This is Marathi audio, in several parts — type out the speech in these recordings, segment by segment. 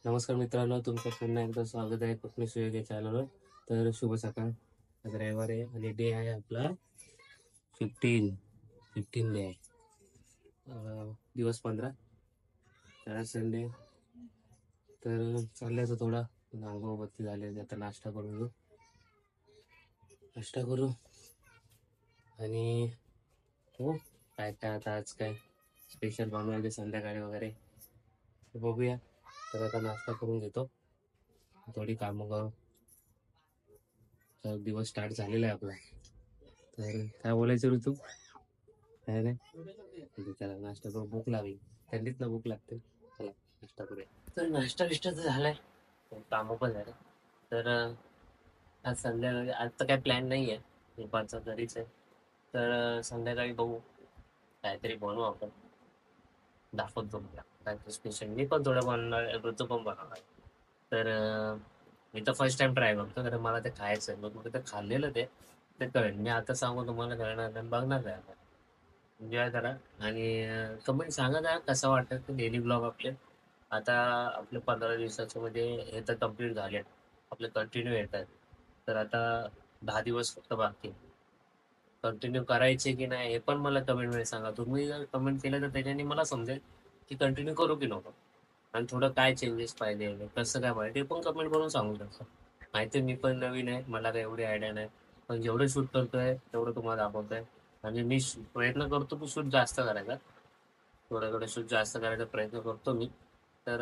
नमस्कार मित्रांनो, तुमचं पुन्हा एकदा स्वागत आहे कोकणी सुयोग या चॅनलवर. तर शुभ सकाळ. आज रविवार आहे आणि डे आहे आपला 15 डे आहे. दिवस 15, तर आज संडे. तर चालल्याचं थोडा अंघोळबत्ती झाले, आता नाश्ता करू आणि हो, काय काय आता आज काय स्पेशल बनवायचे संध्याकाळी वगैरे ते बघूया. तर आता नाश्ता करून घेतो, थोडी कामं करू. तर दिवस स्टार्ट झालेला आहे आपला. तर काय बोलायचं ऋतू? काय नाही, चला नाश्ता करू, भूक लागली, थंडीत ना भूक लागते. चला नाश्ता करूया. तर नाश्ता बिष्टा तर झालाय, कामं पण झालं. तर आज संध्याकाळी आज तर काही प्लॅन नाही आहे, दुपारचा घरीच आहे. तर संध्याकाळी बघू, काहीतरी बनवू आपण, दाखवतो मला काय स्पेशल. मी पण थोडं बनवणार, ऋतू पण बनवणार. तर मी तर फर्स्ट टाइम ट्राय करतो, कारण मला ते खायचं आहे. मग ते खाल्लेलं ते कळेल. मी आता सांगू तुम्हाला कळणार नाही, बघणार नाही आता. एन्जॉय करा आणि कमेंट सांगा ना कसं वाटतं ते डेली ब्लॉग आपले. आता आपले 15 दिवसाचे म्हणजे हे तर कम्प्लीट झाले, आपले कंटिन्यू येत आहेत. तर आता 10 दिवस फक्त बाकी आहे. कंटिन्यू करायचे की नाही हे पण मला कमेंटमध्ये सांगा. तुम्ही जर कमेंट केलं तर त्याच्याने मला समजेल की कंटिन्यू करू की नको, आणि थोडं काय चेंजेस पाहिजे, कसं काय पाहिजे ते पण कमेंट करून सांगू शकता. माहिती आहे मी पण नवीन आहे, मला काही एवढी आयडिया नाही, पण जेवढं शूट करतोय तेवढं तुम्हाला दाखवतोय. आणि मी प्रयत्न करतो की शूट जास्त करायचा, थोडं थोडं शूट जास्त करायचा प्रयत्न करतो मी. तर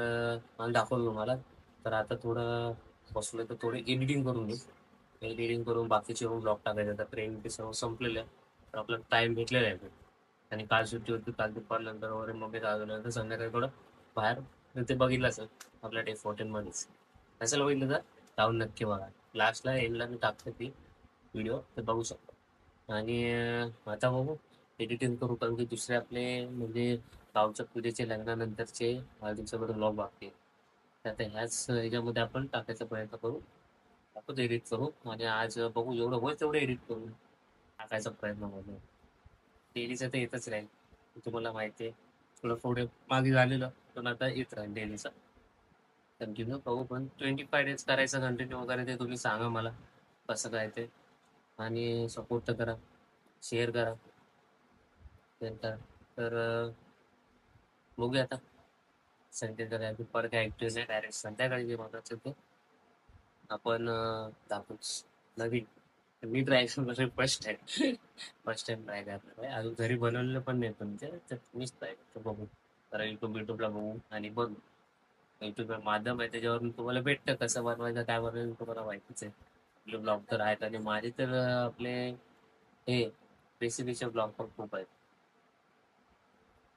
मला दाखवतो तुम्हाला. तर आता थोडं बसलो तर थोडी एडिटिंग करून घेऊ. एडिटिंग करून बाकीचे ब्लॉग टाकायचे. तर ट्रेन ते सर्व संपलेलं आहे, तर आपला टाइम भेटलेला आहे. आणि काल सुट्टी होती, काल दुपारनंतर वगैरे मग मी गाजवल्यानंतर संध्याकाळी थोडं बाहेर ते बघितलं असेल आपल्या डे 14 मध्येच. नसेल बघितलं तर जाऊन नक्की बघा. लास्टला एंडला मी टाकते ती व्हिडिओ, ते बघू शकतो. आणि आता बघू एडिटिंग करू, कारण की दुसरे आपले म्हणजे गावच्या पूजेचे लग्नानंतरचे दिवसामध्ये ब्लॉग बाकी आहे. तर आता ह्याच ह्याच्यामध्ये आपण टाकायचा प्रयत्न करू, आपण एडिट करू. आणि आज बघू जेवढं होईल तेवढं एडिट करू, टाकायचा प्रयत्न करू. डेलीचं तर येतच राहील, तुम्हाला माहिती आहे. थोडं पुढे मागे झालेलं, पण आता येत राहील डेलीचा कंटिन्यू. बघू, पण 25 डेज करायचं कंटिन्यू वगैरे, ते तुम्ही सांगा मला कसं काय ते. आणि सपोर्ट तर करा, शेअर करा, शेअर करा. तर बघूया आता. संडेचं काय दुपार काय ॲक्टिव्ह नाही, डायरेक्ट संध्याकाळी जे महत्वाचं ते आपण दाखवूच. नवीन मी ट्राय करणार, first time first time try करणार आहे. अजून घरी बनवलेलं पण नाही, पण ते मीच ट्राय करतो, बघू. तर युट्यूबला बघू आणि बनवू. युट्यूब माध्यम आहे, त्याच्यावरून तुम्हाला भेटतं कसं बनवायचं, काय बनवायचं तुम्हाला माहितीच आहे. आपले ब्लॉग तर आहेत, आणि माझे तर आपले हे रेसिपीचे ब्लॉग पण खूप आहेत.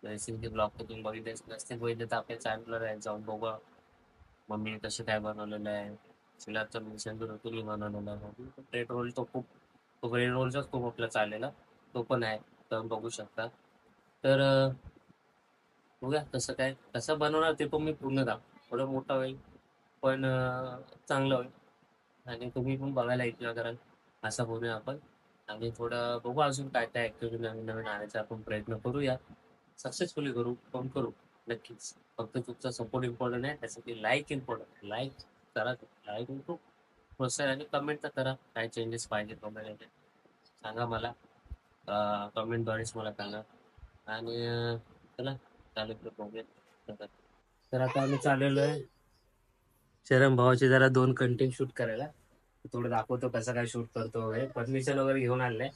रेसिपीचे ब्लॉग तर तुम्ही बघितलेच नसतील, बघितले तर आपल्या चॅनलवर जाऊन बघा. मम्मीने कसं काय बनवलेलं आहे, सिलाचं मेन्शन करून तुम्ही बनवलेलं आहे. ब्रेड रोल तो खूप, तो ब्रेड रोलचाच खूप आपला चाललेला, तो पण आहे, तर बघू शकता. तर बघूया कसं काय कसं बनवणार ते पण मी पूर्ण दाखव. थोडं मोठं होईल, पण चांगलं होईल, आणि तुम्ही पण बघायला एन्जॉय कराल, असं बोलूया आपण. आणि थोडं बघू अजून काय काय ॲक्टिव्हिटी नवीन नवीन आणायचा आपण प्रयत्न करूया. सक्सेसफुली करू, पण करू नक्कीच. फक्त तुमचा सपोर्ट इम्पॉर्टंट आहे, त्यासाठी लाईक इम्पॉर्टंट. लाईक करा, लाईक खूप प्रोत्साहन, आणि कमेंट तर करा, काय चेंजेस पाहिजे वगैरे सांगा मला. कमेंटद्वारेच मला सांगा. आणि चला चालू करू, बघूया. तर आता आम्ही चाललेलो आहे शरम भावाचे जरा 2 कंटेंट शूट करायला. थोडं दाखवतो कसं काय शूट करतो वगैरे, परमिशन वगैरे घेऊन आणलंय.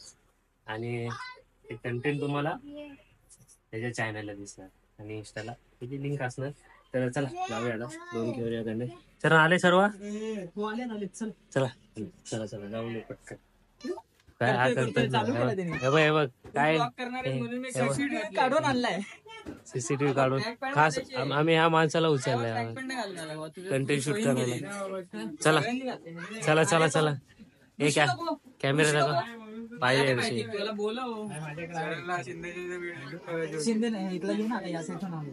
आणि ते कंटेंट तुम्हाला त्याच्या चॅनलला दिसणार, आणि इंस्टाला त्याची लिंक असणार. तर चला जाऊया आता, 2 घेऊया कंटेंट. चला आले सर्व, चला चला चला जाऊन येऊ पटकन. काय हा करतोय, हे बघ हे बघ काय काढून आणलाय सीसीटीव्ही काढून खास आम्ही ह्या माणसाला उचललाय कंटेंट शूट करायला. चला चला चला चला, हे काय कॅमेरा दाखव पाहिजे ऋषी. शिंदे नाही इथला घेऊन आता या साईडला नाव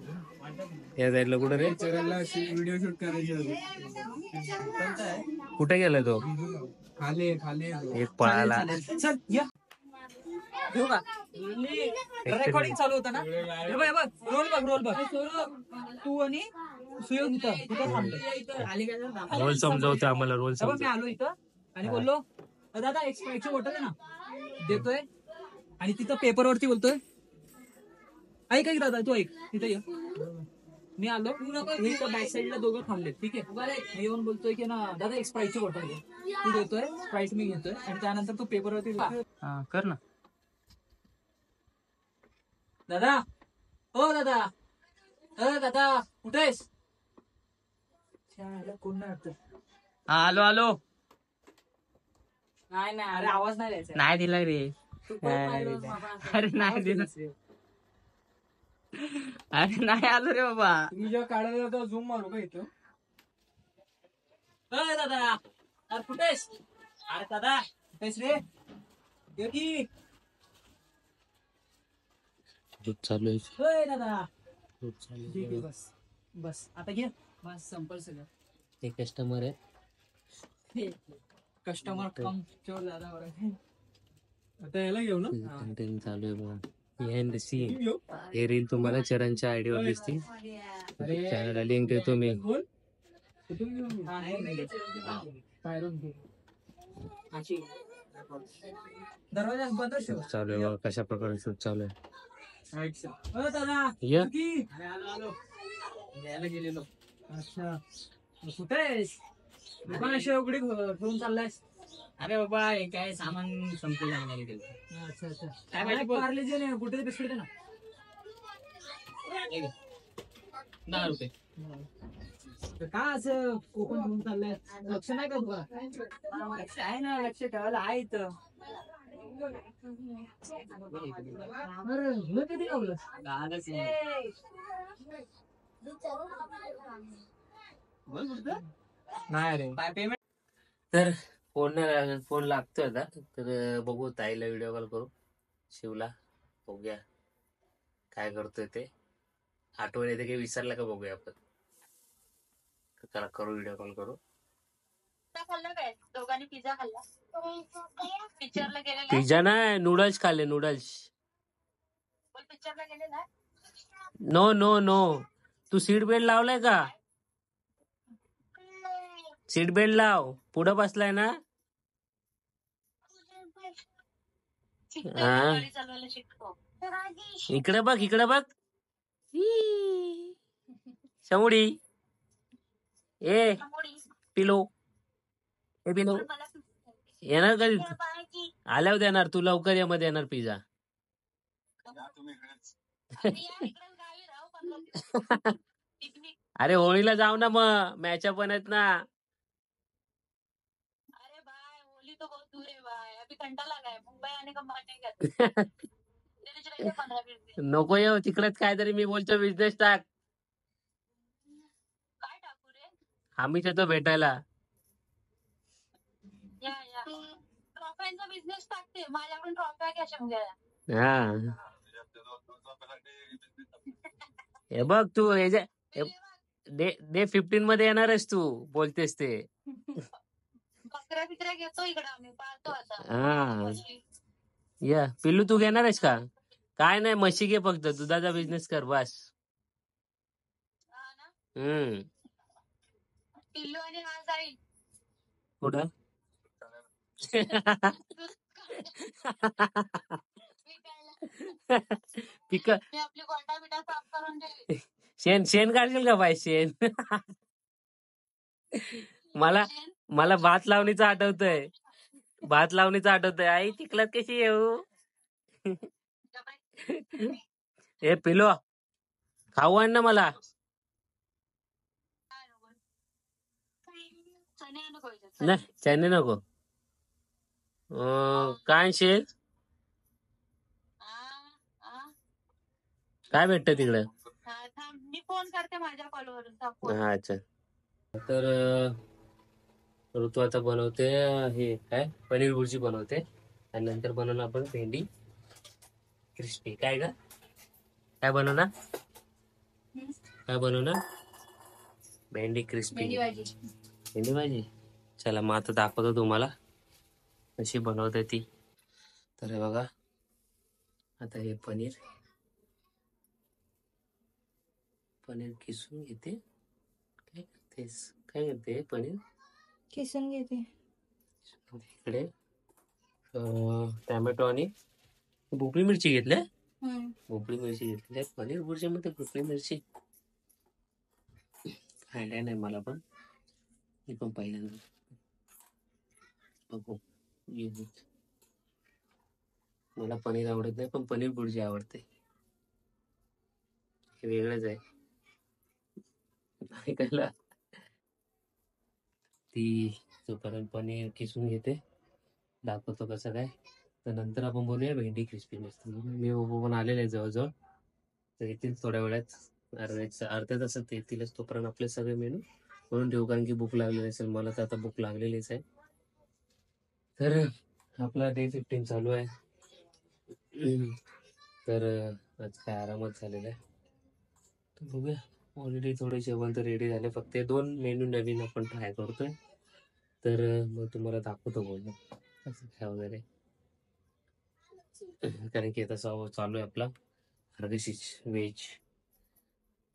या साईडला कुठं रे, व्हिडिओ शूट करायची कुठे गेलाय तो, खाली खाली एक पळाला. घेऊ का रेकॉर्डिंग चालू होतं ना हे बघ रोल बघ तू आणि सुयोग इथं थांबतो रोल समजवते आम्हाला रोल मी आलो इथं आणि बोललो दादा एक स्प्राईटची बॉटल आहे ना देतोय आणि तिथं पेपरवरती बोलतोय ऐक दादा तू ऐक तिथे ये मी आलो बॅक साईडला दोघं थांबले ठीक आहे मी येऊन बोलतोय की ना दादा एक स्प्राईटची बॉटल घे तू देतोय स्प्राईट मी घेतोय आणि त्यानंतर तू पेपरवरती कर ना दादा हो दादा दादा कुठे आहेस कोण नाही वाटत आलो आलो नाही अरे आवाज नाही द्यायचा नाही दिला रे अरे नाही दिला अरे नाही आलो रे बाबा तुम्ही जेव्हा काढायला जाता झूम मारू का इथं दादा अरे कुठेस अरे दादा कुठेस रे ये की दूध चालू आहे होय दादा दूध चालू ठीक आहे आहे. बस आता घे बस संपल सगळं ते कस्टमर आहे कस्टमर कम चोर दादा बरं आता याला घेऊ ना कंटेंट चालू आहे बघा बिहाइंड द सीन हे रील तुम्हाला चरणच्या आयडी वर दिसतील चॅनलला लिंक देतो मी दरवाजा बंद ठेव चालू आहे बघा कशा प्रकारे शूट चालू आहे दादा या आलो यायला गेलेलो अच्छा कुठे आहेस दुकान अशी उघडी ठेवून चाललायस अरे बाबा हे काय सामान संपलं आम्हाला गेलं अच्छा काय पार्ले जे नाही कुठे बिस्किट ना 10 रुपये काय असं कोकण घेऊन चाललंय लक्ष नाही का तुला लक्ष आहे ना लक्ष ठेवायला आहे इथं किती लावलं नाही रे पेमेंट तर फोन लागतोय आता तर बघू ताईला व्हिडिओ कॉल करू शिवला बघूया काय करतोय ते आठवण येते की विसरला का बघूया आपण त्याला करू व्हिडिओ कॉल करू खाल्ला काय दोघांनी पिझ्झा खाल्ला पिक्चरला गेलेला पिझ्झा नाही नूडल्स खाल्ले नूडल्स पिक्चरला गेलेला नो नो नो तू सीट बेल्ट लावलाय का सीट बेल्ट लाव पुढं बसलाय ना गाडी चालवायला शिकतो इकडे बघ शमुडी ए पिलो ए पिलो येणार कधी आल्यावर देणार तू लवकर या मध्ये येणार पिझ्झा अरे होळीला जाऊ ना मग मॅच पण आहेत ना अरे भाई होली तो बहुत दूर है भाई अभी घंटा लगा है मुंबई आने का मन नहीं करता 15-20 दिन नको येऊ तिकडेच काहीतरी मी बोलतो बिझनेस टाक काय टाकू रे आम्हीच येतो भेटायला या ट्रॉफ्यांचा बिझनेस टाकते माझ्याकडून ट्रॉफ्या घ्या शंभर हा हे बघ तू डे 15 मध्ये येणारच तू बोलतेस ते बकऱ्या घेतो इकडे आम्ही पाहतो आता हा या पिल्लू तू घेणारच का काय नाही म्हशी घे फक्त दुधाचा बिझनेस कर बस हा ना पिल्लू आणि हा जाईल कुठं पिक मी आपली गोटा बिटा साफ करून ठेवली शेण काढशील का बाई शेण मला भात लावणीचं आठवतंय आई तिकलात कशी येऊ हे पिलो खाऊ आण ना मला नाही चणे नको काय शेण काय भेटत तिकडं मी फोन करते माझ्या कॉलवरून अच्छा तर ऋतू आता बनवते हे काय पनीर भुर्जी बनवते आणि नंतर बनवणार आपण भेंडी क्रिस्पी काय बनवणार भेंडी क्रिस्पी भेंडी भाजी चला मग आता दाखवतो तुम्हाला कशी बनवते ती तर हे बघा आता हे पनीर पनीर किसून घेते. काय करतेस? काय करते पनीर? किसून घेते. इकडे टॅमॅटो आणि भोपळी मिरची घेतल्या. भोपळी मिरची घेतली. पनीर भुर्जीमध्ये भोपळी मिरची आयडिया नाही मला, पण मी पण पहिल्यांदा बघू. मला पनीर आवडत नाही, पण पनीर भुर्जी आवडते. हे वेगळंच आहे ऐकायला. ती जोपर्यंत पनीर किसून घेते, दाखवतो कसं काय. तर नंतर आपण बोलूया भेंडी क्रिस्पी मस्त. मी पण आलेले आहे जवळजवळ, तर येतील थोड्या वेळात. अर्ध्या तासात येतीलच. तोपर्यंत आपले सगळे मेनू करून ठेवू, कारण की भूक लागलेली असेल. मला तर आता भूक लागलेलीच आहे. तर आपला डे 15 चालू आहे. तर आज काय आरामच झालेला आहे. तर बघूया. ऑलरेडी थोडे जेवण तर रेडी झाले, फक्त 2 मेनू नवीन आपण ट्राय करतोय. तर मग तुम्हाला दाखवतो बोलणं कसं काय वगैरे. कारण की आता चालू आहे आपला हरगशीच व्हेज.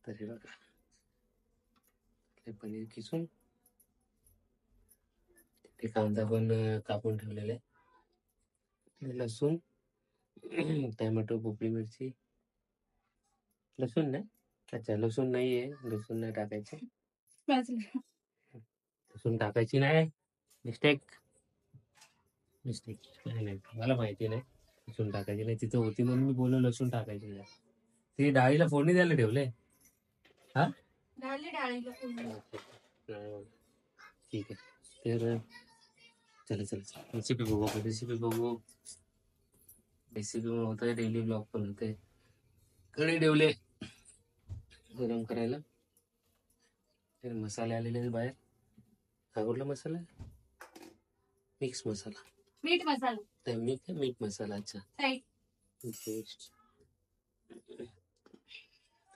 तर हे बघा, पनीर किसून ते कांदा पण कापून ठेवलेला आहे. लसूण, टॅमॅटो, भोपळी मिरची. लसूण नाही, अच्छा लसूण नाहीये. लसूण नाही टाकायचे. लसूण टाकायची नाही. Mistake mistake. नाही, मला माहिती नाही लसूण टाकायची नाही. तिथं होती म्हणून मी बोललो लसूण टाकायची नाही. ते डाळीला फोडणी द्यायला ठेवले. हा डाळीला ठीक आहे. तर चला रेसिपी बघू. रेसिपी पण होत, डेली ब्लॉग पण होते. कढई ठेवले गरम करायला. तर मसाले आलेले आहेत बाहेर. हा कुठला मसाला आहे? मिक्स मसाला. मीठ मसाला. मीठ मसाला. अच्छा, पेस्ट.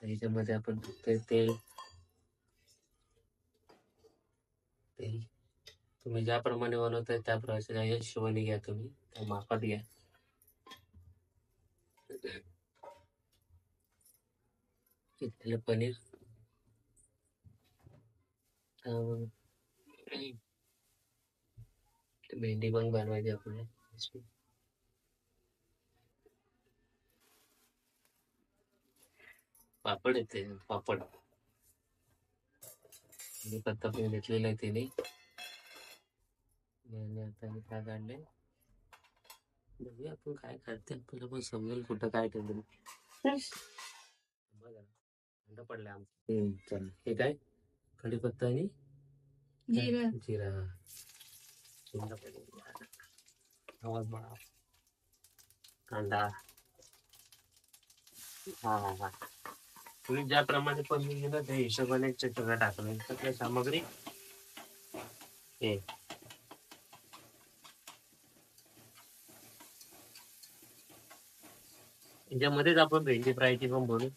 ह्याच्यामध्ये आपण तेल तुम्ही ज्याप्रमाणे बनवताय त्या हिशोबाने घ्या. तुम्ही त्या मापात घ्या. घेतलेलं पनीर, भेंडी पण बनवायची आपल्याला. पापड येते, पापड पत्ता पण घेतलेला आहे तिने. आता मी काय काढले, बघूया आपण काय काढते. आपल्याला पण समजेल कुठं काय ठेवलं. बघा थंड पडलंय आमचं. चला, हे काय कढीपत्ता आणि जिरा. आवाज बघा. कांदा. हा तुम्ही ज्याप्रमाणे पनीर घेता त्या हिशोबाने सगळं टाकलं. सगळ्या सामग्री हे याच्यामध्येच आपण भेंडी फ्रायची पण बोलू.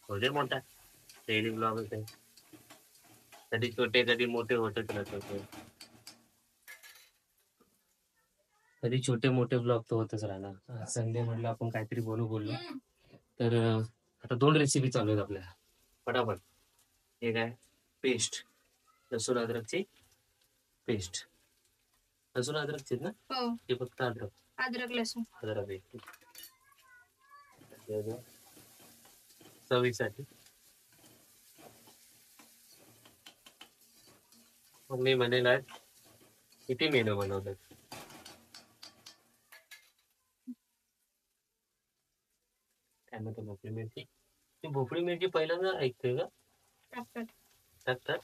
होते मोठा डेली ब्लॉग होते, कधी छोटे कधी मोठे होतच राहतात. कधी छोटे मोठे ब्लॉग तर होतच राहणार. संडे म्हटलं आपण काहीतरी बोललो. तर आता 2 रेसिपी चालू आहेत आपल्या फटाफट. हे काय पेस्ट, लसूण अद्रकची पेस्ट. लसूण अद्रकची ना? हे फक्त अद्रक लसूण. आहे. चवीसाठी मी म्हणेल आज किती मेनू बनवले. टॅमॅटो, भोपळी मिरची. ती भोपळी मिरची पहिल्यांदा ऐकतोय का? टाकतात.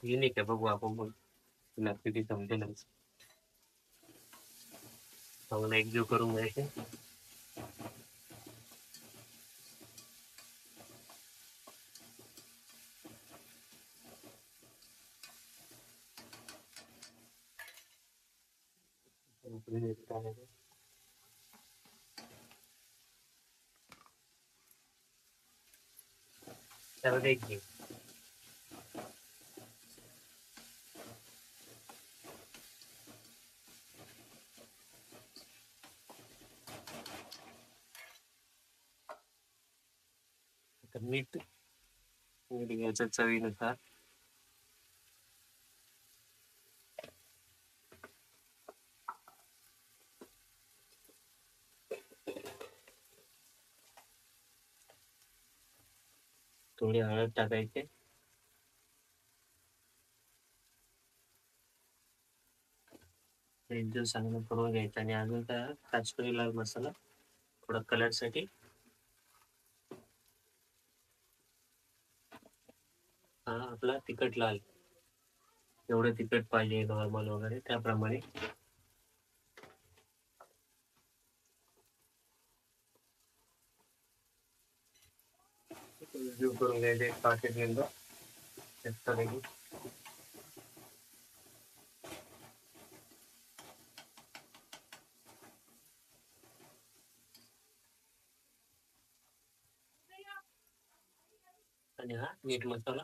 युनिक आहे. बघू आपण पण किती समजेलच. चांगला एकजीव करून घ्यायचे. त्याला एक घे. तर मीठ मीठ घ्यायचं चवीनुसार. थोडी हळद टाकायची. एकदम चांगलं करून घ्यायचं आणि अजून त्या काश्मीरी लाल मसाला थोडा कलर साठी. हा आपला तिखट लाल, एवढं तिखट पाहिजे नॉर्मल वगैरे त्याप्रमाणे. रिव्ह्यू करून घ्यायचे एक पाकिट लिंबू मस्तपैकी. आणि हा मीठ मसाला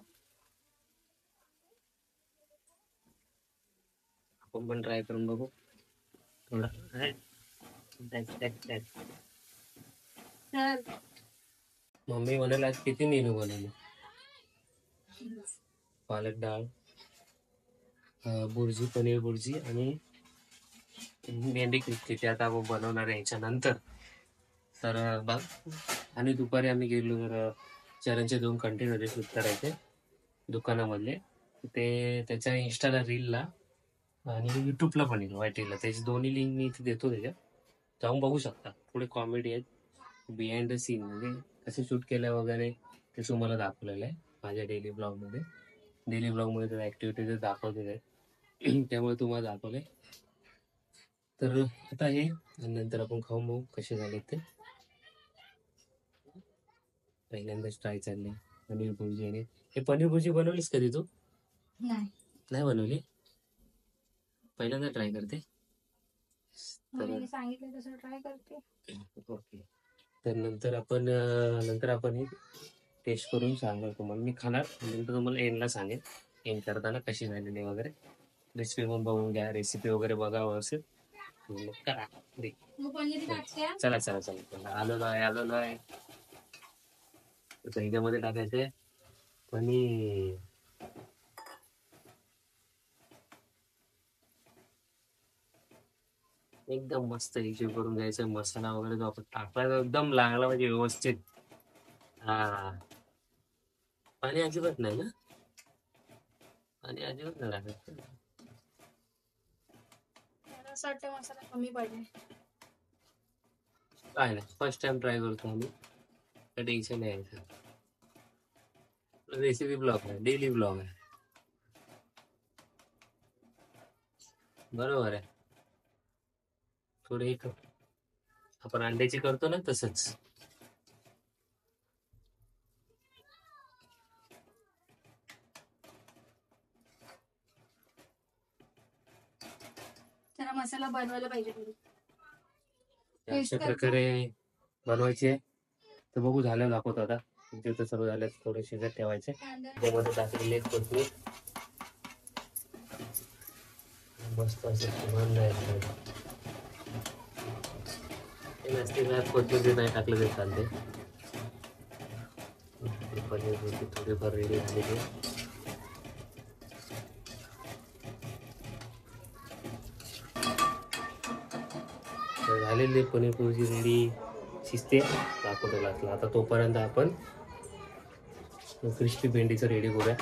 आपण पण ट्राय करून बघू थोडा. मम्मी म्हणाल आज किती मेनू बनवले. पालक डाळ, बुर्जी, पनीर बुर्जी आणि भेंडी क्रिस्पी ते आता आपण बनवणार आहे याच्यानंतर. तर बघ, आणि दुपारी आम्ही गेलो तर चरणचे 2 कंटेंट होते शूट करायचे दुकानामधले. ते त्याच्या इंस्टाला रीलला आणि युट्यूबला पण येईल वायटीला. त्याची दोन्ही लिंक मी इथे देतो, त्याच्यात जाऊन बघू शकता. थोडे कॉमेडी आहेत, बिहाइंड द सीन म्हणजे कसे शूट केलं वगैरे ते तुम्हाला दाखवलेलं आहे माझ्या डेली ब्लॉगमध्ये. डेली ब्लॉगमध्ये तर ॲक्टिव्हिटीज दाखवलेले आहेत त्यामुळे तुम्हाला दाखवले. तर आता हे आणि नंतर आपण खाऊन बघू कसे झाले ते. पहिल्यांदाच ट्राय चालले पनीर भुर्जी. आणि हे पनीर भुर्जी बनवलीस कधी तू? नाही. नाही बनवली, पहिल्यांदा ट्राय करते. तर मम्मीने सांगितलं तसं ट्राय करते. ओके. तर नंतर आपण हे टेस्ट करून सांगणार तुम्हाला. मी खाणार नंतर तुम्हाला एंडला सांगेन, एंड करताना कशी झालेली वगैरे. रेसिपी पण बघून घ्या, रेसिपी वगैरे बघा व्यवस्थित मग करा. दे. मग पनीर टाकते. चला चला चला, आलेलो आहे. तर ह्याच्यामध्ये टाकायचे पनीर. एकदम मस्त हिशोब करून घ्यायचा. मसाला वगैरे जो आपण टाकला एकदम लागला म्हणजे व्यवस्थित. हा, पाणी अजिबात नाही ना, पाणी अजिबात नाही टाकायचं. मला असं वाटतं मसाला कमी पडले. काय नाही, फर्स्ट टाइम ट्राय करतो आम्ही, तर टेन्शन नाही यायचं. रेसिपी ब्लॉग आहे, डेली ब्लॉग आहे, बरोबर आहे. थोडे एक आपण अंड्याची करतो ना तसंच. जरा मसाला बनवायला पाहिजे घरी. अशा प्रकारे बनवायचे. तर बघू, झालं दाखवतो आता. तिथं सर्व झालं, थोडे शिजत ठेवायचे. त्यामध्ये टाकलेले कोथिंबीर मस्त असं सुगंध द्यायचा. कोथिंबीर नाही टाकलं तरी चालते. पनीर भुर्जी थोडीफार रेडी झालेली. झालेली पनीर भुर्जी रेडी शिजते, दाखवतो लागला. आता तोपर्यंत आपण क्रिस्पी भेंडीचं रेडी करूया.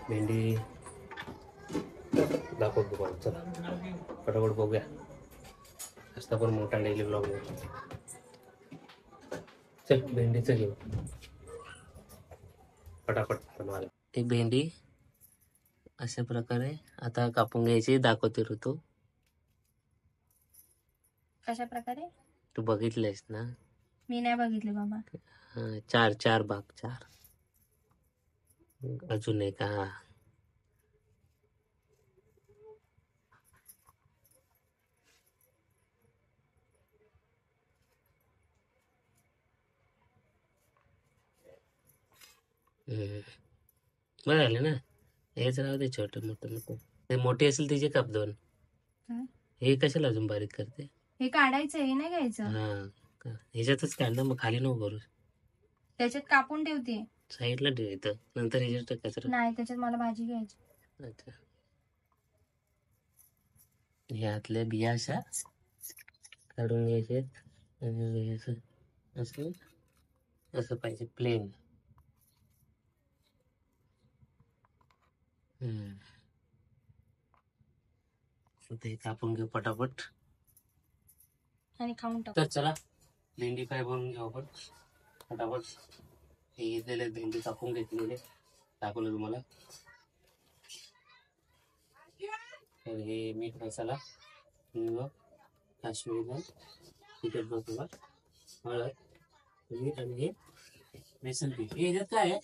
भेंडी दाखवतो पण, चला फटाफट बघूया. असता पण मोठा डेली ब्लॉग आहे. चल भेंडीचं घेऊ फटाफट बनवायला. एक भेंडी अशा प्रकारे आता कापून घ्यायची, दाखवते ऋतू. कशा प्रकारे? तू बघितलेस ना? मी नाही बघितले बाबा. चार भाग, 4 अजून एक. हा, बरं झालं ना. हेच राहू दे, छोटं मोठं नको. ते मोठी असेल तिचे काप 2. हा? हे कशाला अजून बारीक करते? हे काढायचं, हे नाही घ्यायचं. हा, ह्याच्यातच काढ ना, मग खाली नको करू. त्याच्यात कापून ठेवते. साईडला ठेव इथं, नंतर ह्याच्यात टाकायचं. नाही, त्याच्यात मला भाजी घ्यायची. अच्छा, ह्यातल्या बिया अशा काढून घ्यायचे आणि असं असं असं पाहिजे प्लेन. ते कापून घेऊ पटापट. आणि खाऊन टाक. तर चला भेंडी फ्राय बनवून घेऊ आपण फटाफट. हे घेतलेले भेंडी कापून घेतलेले दाखवलं तुम्हाला. तर हे मीठ मसाला, हिंग, काश्मीरी तिखट मसाला, हळद, मीठ आणि हे बेसन पीठ. हे ह्याच्यात काय आहे,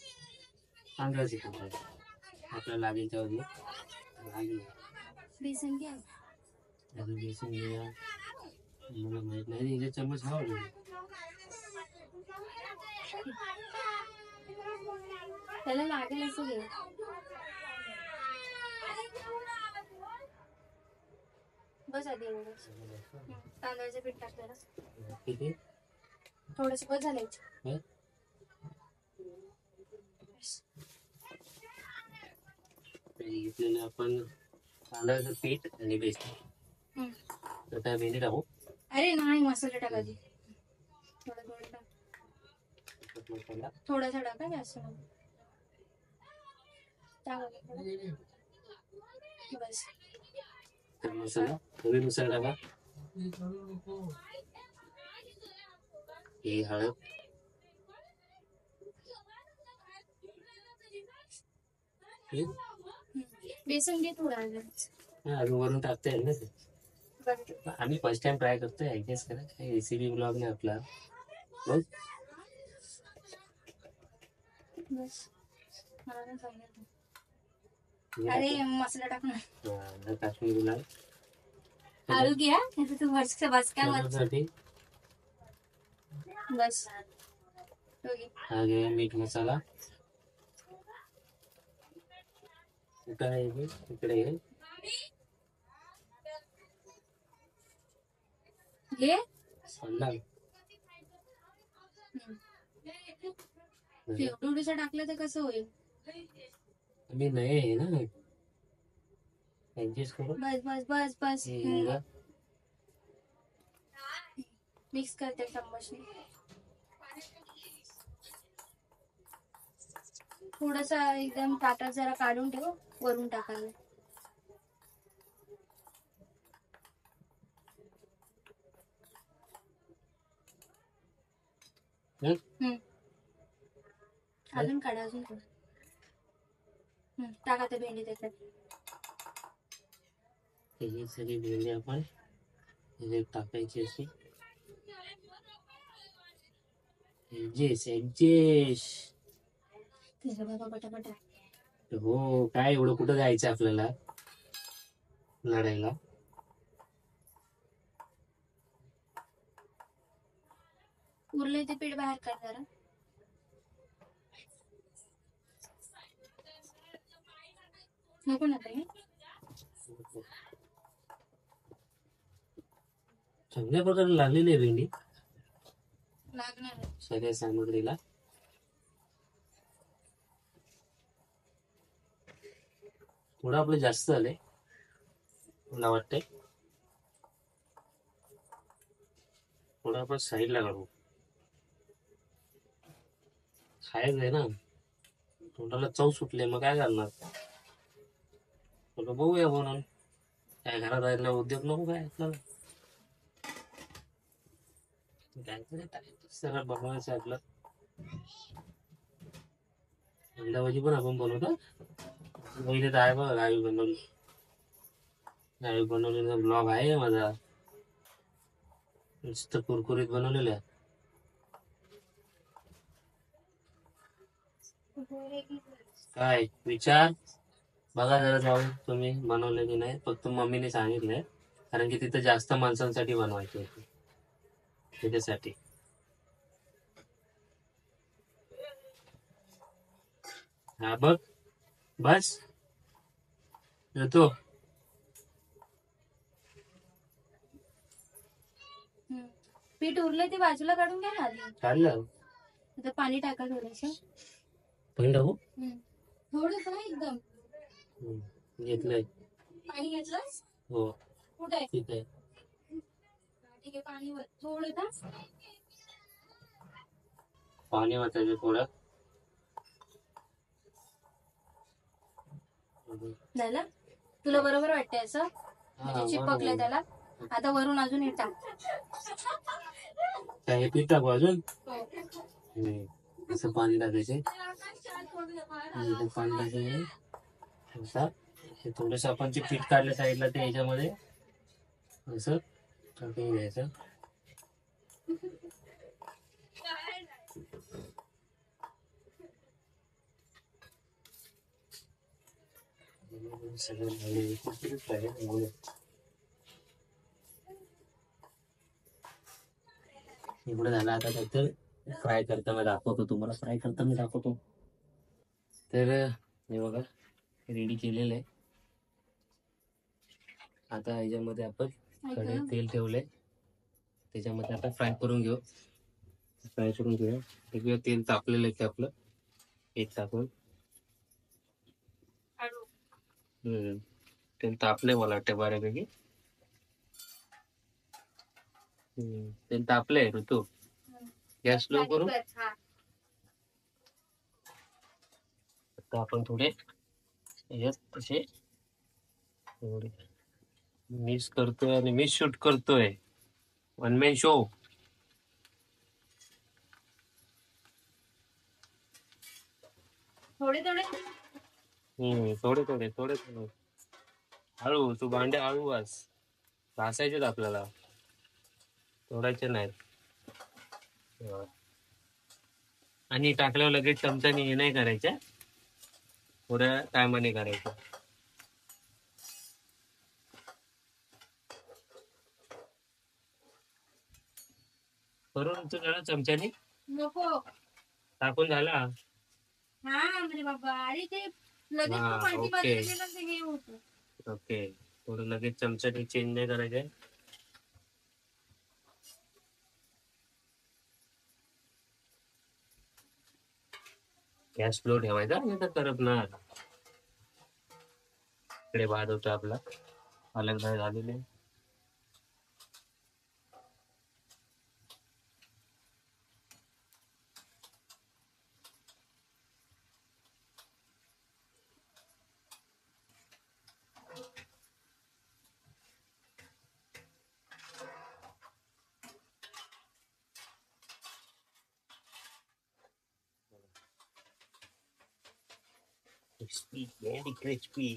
तांदळाचे पीठ आहे. आपल्याला लागेल तेव्हा लागेल. बेसन घ्या. बेसन घ्या. मला माहित नाही, याचे चम्मच हवा लागेल. त्याला लागेल असं घे. बस आधी एवढंच. तांदळाचं पीठ टाकलं किती थोडस बस झालं. हं? घेतलेलं आपण तांदळाचं पीठ आणि बेसन. तर काय भेंडी टाकू. अरे नाही, मसाला टाका आधी. थोडं थोडं टाक. मसाला थोडासा टाका, जास्त नको. टाका. बस. तर मसाला चवीनुसार टाका. ही हळद, बेसन घे थोडा. अजून वरून टाकता येईल ना ते. आम्ही फर्स्ट टाइम ट्राय करतोय. ऍडजस्ट करा, काही रेसिपी ब्लॉग नाही आपला. बघ बस. मला नाही सांगितलं. अरे मसाला टाक ना. काश्मीरी लाल आलू घ्या. तू बस बस काय मत. साठी बस. तो घे. हा घे मीठ मसाला. इकडे आहे, इकडे आहे. घे. सांगा. एवढं टाकलं तर कसं होईल. मी नाही आहे ना, ऍडजस्ट करू. बस बस बस बस. हिंग, मिक्स करते चम्मचने. थोडसा एकदम ताटात जरा काढून ठेव, वरून टाकायला. अजून काढा, अजून काढा. टाका ते भेंडी त्याच्यात. ही सगळी भेंडी आपण ह्याच्यात टाकायची अशी. ऍडजस्ट. बघा पटापट. हो, काय एवढं कुठं जायचं आपल्याला लढायला. उरले ते पीठ बाहेर काढ जरा. नको ना ताई. चांगल्या प्रकारे लागलेली आहे भेंडी लागणार. सगळ्या सामग्रीला. थोडं आपलं जास्त झालंय मला वाटतंय. थोडं आपण साईडला काढू. खायचं आहे ना, तोंडाला चव सुटले मग काय करणार. बघूया म्हणून काय घरात राहिला उद्योग नको काय आपल्याला. सरळ बनवायचं आपलं. अंडा भाजी पण आपण बनवतो. पहिले तर आहे बघा गावी बनवली. गावी बनवलेला ब्लॉग आहे माझा, नुसतं कुरकुरीत बनवलेलं आहे. काय विचार बघा जरा जाऊन, तुम्ही बनवले की नाही. फक्त मम्मीने सांगितलंय कारण की तिथं जास्त माणसांसाठी बनवायचे होते त्याच्यासाठी. हा बघ बस येतो. पीठ उरलं ते बाजूला काढून घ्या ना आधी. चाललं आता पाणी टाका थोडस. पण टाकू थोडस एकदम. घेतलंय. पाणी घेतलं. हो कुठे ठीक आहे. ठीक आहे. पाणी थोडं पाणी वाचायचं थोडं. झालं. तुला बरोबर वाटतंय असं म्हणजे चिपकलंय त्याला. आता वरून अजून हे टाक. काय हे पीठ टाकू अजून? नाही असं पाणी टाकायचे. पाणी टाकायचे असं. हे थोडस आपण जे पीठ काढलं साईडला ते ह्याच्यामध्ये असं टाकून घ्यायचं. सगळं एवढं झालं. आता तर फ्राय करताना दाखवतो तुम्हाला. फ्राय करताना दाखवतो. तर हे बघा रेडी केलेलं आहे. आता ह्याच्यामध्ये आपण कढईत तेल ठेवलंय. त्याच्यामध्ये आता फ्राय करून घेऊ. फ्राय करून घेऊया. एक तेल तापलेलं आहे आपलं. एक टाकून तेल तापलंय मला वाटतं बऱ्यापैकी. तेल तापलंय ऋतू. गॅस स्लो करू. आता आपण थोडे याच्यात तसे मिस करतोय आणि मिस शूट करतोय. One man show. थोडे थोडे थोडे थोडे थोडे थोडे हळू. तू भांडे हळू वाच. घासायचेच आपल्याला, तोडायचे नाहीत. आणि टाकल्यावर लगेच चमच्याने हे नाही करायचं. थोड्या टायमाने करायचं. करून तुझ्या चमच्याने नको टाकून झाला. हा म्हणजे बाबा. अरे ते लगेच हा, तू पाठी ओके. बाजूला गेलं ते हे होतं. ओके. थोडं लगेच चमच्याने चेंज नाही करायचंय. गॅस स्लो ठेवायचा नाही तर करपणार. इकडे भात होता आपला पालक भाजी झालेले. Crispy, very crispy.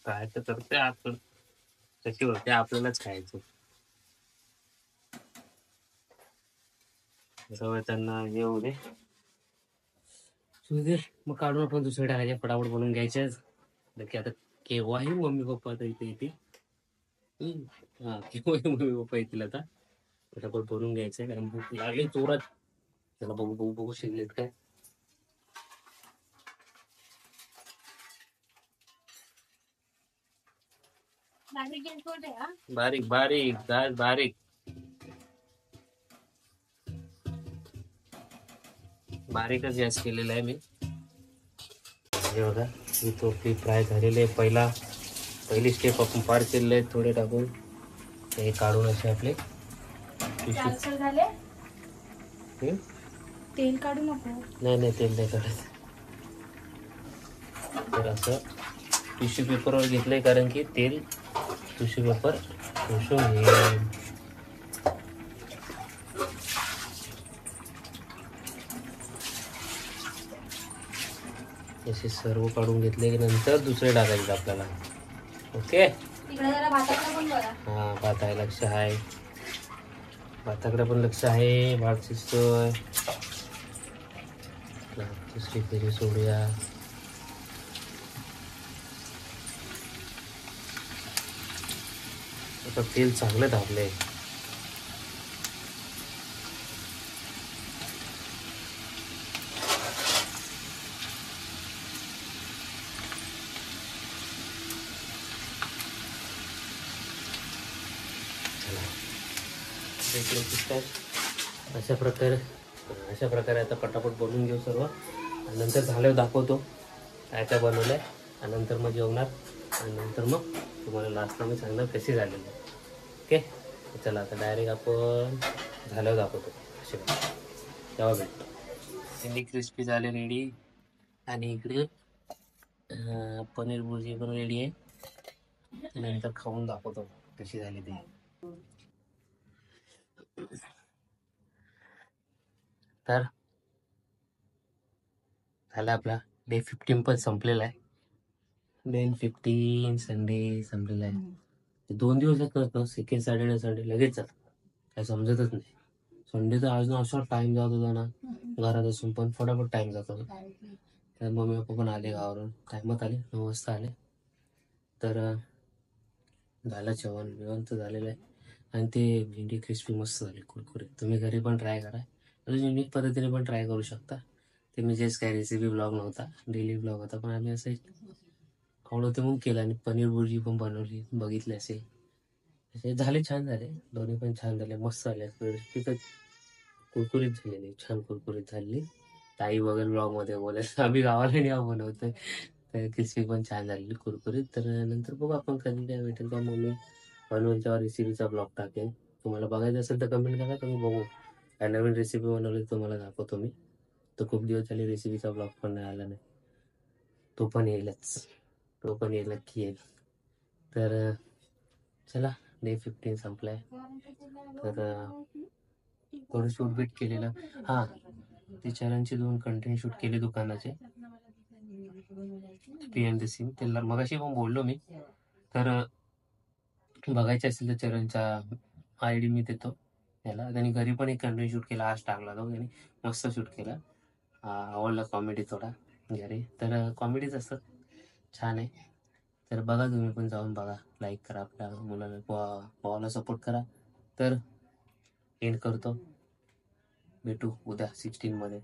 काय तर करते आपण. कशी होते आपल्यालाच खायचं. बरोबर त्यांना येऊ दे. दे मग काढून आपण दुसरे टाकायचे. फटाफट बनवून घ्यायचेच. नक्की आता केव्हाही मम्मी पप्पा आता इथे येतील. हा केव्हाही मम्मी पप्पा येतील आता. फटाफट बनवून घ्यायचंय कारण भूक लागली जोरात. त्याला बघू बघू बघू शिजलेत काय. बारीक गॅस वर ठेव, हा. बारीक बारीक गॅस बारीक. बारीकच गॅस केलेला आहे मी. हे बघा ही टोपली फ्राय झालेली आहे. पहिली स्टेप आपण पार केलेले आहे. थोडे टाकून हे काढून असे आपले लालसर झाले. तेल काढू नको. नाही तेल नाही काढायचं. तर असं टिश्यू पेपरवर घेतलंय कारण की तेल टिश्यू पेपर शोषून घेईल. असे सर्व काढून घेतले की नंतर दुसरे टाकायचे आपल्याला. ओके. तिकडे जरा भाताकडे पण बघा. हा भात आहे. लक्ष आहे भाताकडे पण लक्ष आहे. भात शिजतोय. दुसरी फेरी सोडूया. आता तेल चांगलं दाबलंय. इकडे चिकन अशा प्रकारे आता पटापट बनवून घेऊ सर्व आणि नंतर झाल्यावर दाखवतो काय काय बनवलं आहे आणि नंतर मग जेवणार आणि नंतर मग तुम्हाला लास्टला मी सांगणार कशी झालेली आहे. ओके चला आता डायरेक्ट आपण झाल्यावर दाखवतो असे तेव्हा भेटतो. चिली क्रिस्पी झाले रेडी आणि इकडे पनीर भुर्जी पण रेडी आहे. नंतर खाऊन दाखवतो कशी झाली ती. तर झाला आपला डे 15 पण संपलेला आहे. डे 15 संडे संपलेला आहे. 2 दिवस करतो सेकंड सॅटर्डे संडे लगेच जात काय समजतच नाही. संडे तर अजून असा टाइम जात होता ना घरात असून पण फटाफट टाइम जातो. तर मम्मी पप्पा पण आले गावावरून टायमात आले 9 वाजता आले. तर झालं जेवण तर झालेलं आहे आणि ते भेंडी क्रिस्पी मस्त झाली कुरकुरीत. तुम्ही घरी पण ट्राय करा. अजून युनिक पद्धतीने पण ट्राय करू शकता. ते मी जेच काय रेसिपी ब्लॉग नव्हता डेली ब्लॉग होता पण आम्ही असं आवडते म्हणून केलं आणि पनीर भुर्जी पण बनवली बघितले असेल. असे झाले छान झाले दोन्ही पण छान झाले मस्त झाले. क्रिस्पी तर कुरकुरीत झालेली छान कुरकुरीत झालेली. ताई वगैरे ब्लॉगमध्ये बोलायला आम्ही गावाला नाही बनवतोय. तर क्रिस्पी पण छान झालेली कुरकुरीत. तर नंतर बघू आपण कधी काय भेटेल का मग मी बनवूनच्या रेसिपीचा ब्लॉग टाकेन. तुम्हाला बघायचं असेल तर कमेंट करा तुम्ही बघू काय नवीन रेसिपी बनवली तुम्हाला दाखवतो मी. तर खूप दिवस झाले रेसिपीचा ब्लॉग पण नाही आला नाही. तो पण येईल नक्की येईल. तर चला डे 15 संपलाय. तर थोडं शूट बीट केलेलं. हां ते चरणचे 2 कंटेंट शूट केले दुकानाचे PM द सीन त्याला मगाशी पण बोललो मी. तर बघायचे असेल तर चरणचा ID मी देतो त्याला. त्यांनी घरी पण एक कंटेंट शूट केला आज टाकला तो त्याने मस्त शूट केला. आवडला कॉमेडी थोडा घरी. तर कॉमेडीच असतात छान आहे. तर बघा तुम्ही पण जाऊन बघा लाईक करा आपल्या मुलाला भावाला सपोर्ट करा. तर एंड करतो. भेटू उद्या 16 मध्ये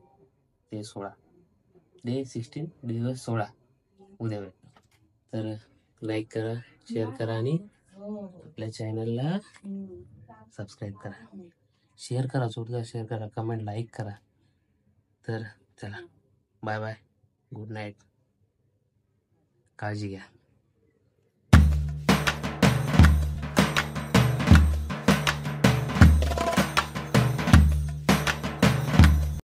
डे 16 दिवस 16 उद्या भेटू. तर लाईक करा शेअर करा आणि आपल्या चॅनलला सबस्क्राईब करा. शेअर करा जोरदार शेअर करा कमेंट लाईक करा. तर चला बाय बाय गुड नाईट काळजी घ्या.